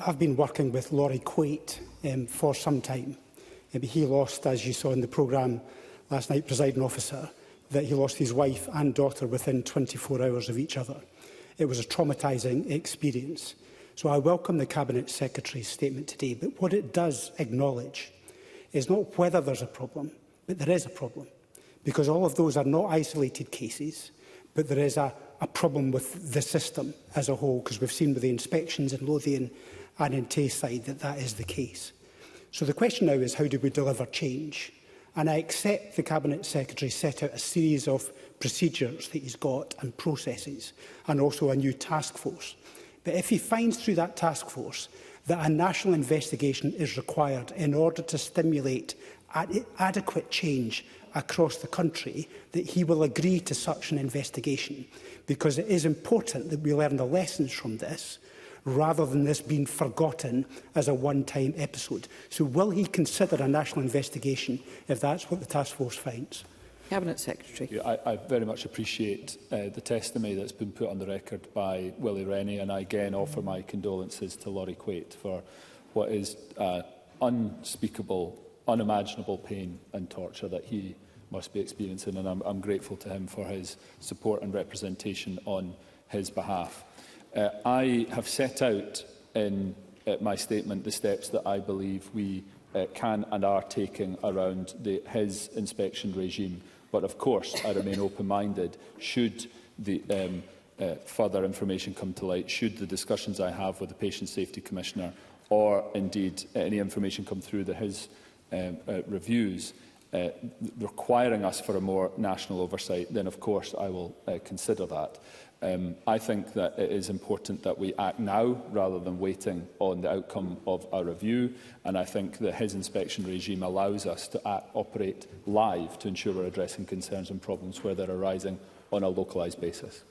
I've been working with Laurie Quaite for some time. He lost, as you saw in the programme last night, Presiding Officer, that he lost his wife and daughter within 24 hours of each other. It was a traumatising experience. So I welcome the Cabinet Secretary's statement today, but what it does acknowledge is not whether there's a problem, but there is a problem. Because all of those are not isolated cases, but there is a problem with the system as a whole, because we've seen with the inspections in Lothian and in Tayside that that is the case. So the question now is, how do we deliver change? And I accept the Cabinet Secretary set out a series of procedures that he's got and processes, and also a new task force. But if he finds through that task force that a national investigation is required in order to stimulate adequate change across the country, that he will agree to such an investigation, because it is important that we learn the lessons from this, rather than this being forgotten as a one-time episode. So will he consider a national investigation if that's what the task force finds? Cabinet Secretary. I very much appreciate the testimony that's been put on the record by Willie Rennie, and I again offer my condolences to Laurie Quaite for what is unspeakable, unimaginable pain and torture that he must be experiencing, and I'm grateful to him for his support and representation on his behalf. I have set out in my statement the steps that I believe we can and are taking around his inspection regime. But of course, I remain open-minded should the further information come to light, should the discussions I have with the Patient Safety Commissioner, or indeed any information come through his reviews, requiring us for a more national oversight, then of course I will consider that. I think that it is important that we act now rather than waiting on the outcome of our review, and I think that his inspection regime allows us to operate live to ensure we're addressing concerns and problems where they're arising on a localised basis.